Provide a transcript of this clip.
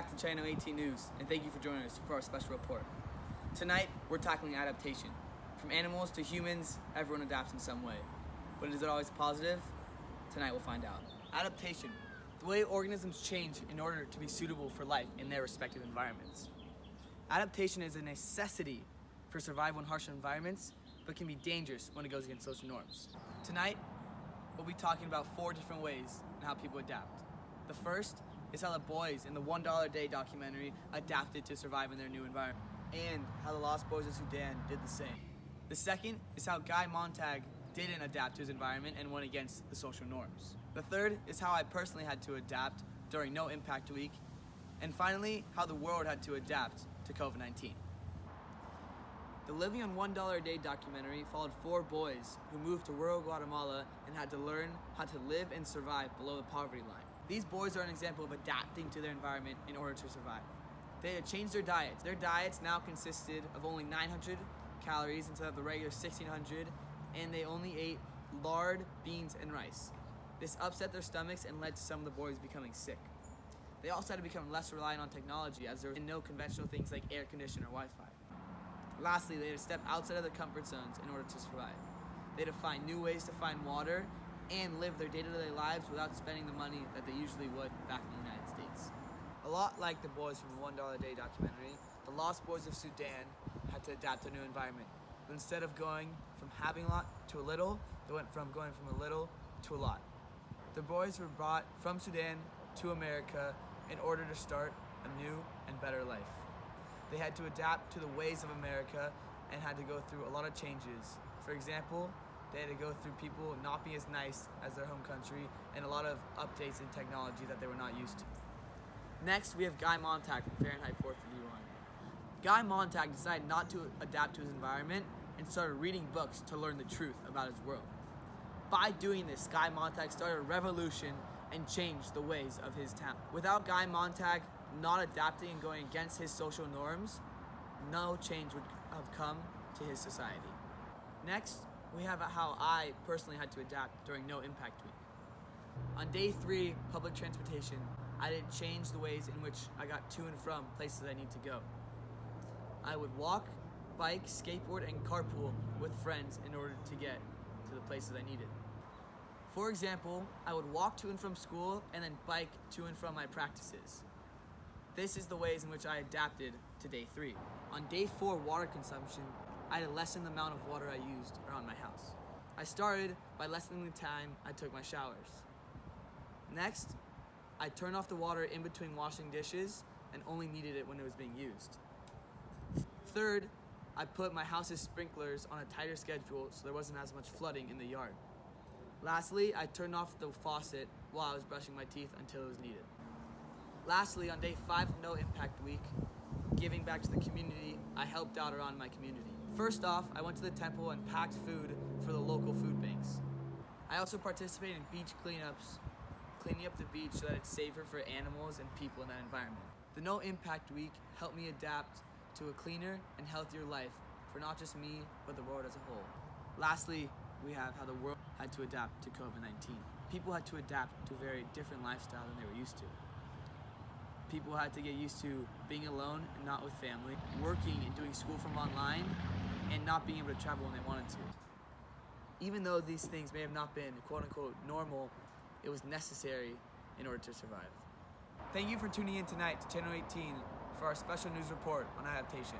back to Channel 18 News, and thank you for joining us for our special report. Tonight, we're tackling adaptation. From animals to humans, everyone adapts in some way. But is it always positive? Tonight, we'll find out. Adaptation, the way organisms change in order to be suitable for life in their respective environments. Adaptation is a necessity for survival in harsh environments, but can be dangerous when it goes against social norms. Tonight, we'll be talking about 4 different ways in how people adapt. The first is how the boys in the $1 a Day documentary adapted to survive in their new environment, and how the Lost Boys of Sudan did the same. The second is how Guy Montag didn't adapt to his environment and went against the social norms. The third is how I personally had to adapt during No Impact Week. And finally, how the world had to adapt to COVID-19. The Living on $1 a Day documentary followed 4 boys who moved to rural Guatemala and had to learn how to live and survive below the poverty line. These boys are an example of adapting to their environment in order to survive. They had to change their diets. Their diets now consisted of only 900 calories instead of the regular 1,600, and they only ate lard, beans, and rice. This upset their stomachs and led to some of the boys becoming sick. They also had to become less reliant on technology, as there were no conventional things like air conditioner or Wi-Fi. Lastly, they had to step outside of their comfort zones in order to survive. They had to find new ways to find water and live their day-to-day lives without spending the money that they usually would back in the United States. A lot like the boys from the $1 a Day documentary, the Lost Boys of Sudan had to adapt to a new environment. But instead of going from having a lot to a little, they went from going from a little to a lot. The boys were brought from Sudan to America in order to start a new and better life. They had to adapt to the ways of America and had to go through a lot of changes. For example, they had to go through people not being as nice as their home country and a lot of updates in technology that they were not used to. Next, we have Guy Montag from Fahrenheit 451. Guy Montag decided not to adapt to his environment and started reading books to learn the truth about his world. By doing this, Guy Montag started a revolution and changed the ways of his town. Without Guy Montag not adapting and going against his social norms, no change would have come to his society. Next, we have how I personally had to adapt during No Impact Week. On day 3, public transportation, I didn't change the ways in which I got to and from places I need to go. I would walk, bike, skateboard, and carpool with friends in order to get to the places I needed. For example, I would walk to and from school and then bike to and from my practices. This is the ways in which I adapted to day 3. On day 4, water consumption, I had to lessen the amount of water I used around my house. I started by lessening the time I took my showers. Next, I turned off the water in between washing dishes and only needed it when it was being used. Third, I put my house's sprinklers on a tighter schedule so there wasn't as much flooding in the yard. Lastly, I turned off the faucet while I was brushing my teeth until it was needed. Lastly, on day 5 of No Impact Week, giving back to the community, I helped out around my community. First off, I went to the temple and packed food for the local food banks. I also participated in beach cleanups, cleaning up the beach so that it's safer for animals and people in that environment. The No Impact Week helped me adapt to a cleaner and healthier life for not just me, but the world as a whole. Lastly, we have how the world had to adapt to COVID-19. People had to adapt to a very different lifestyle than they were used to. People had to get used to being alone and not with family, working and doing school from online, and not being able to travel when they wanted to. Even though these things may have not been quote-unquote normal, it was necessary in order to survive. Thank you for tuning in tonight to Channel 18 for our special news report on adaptation.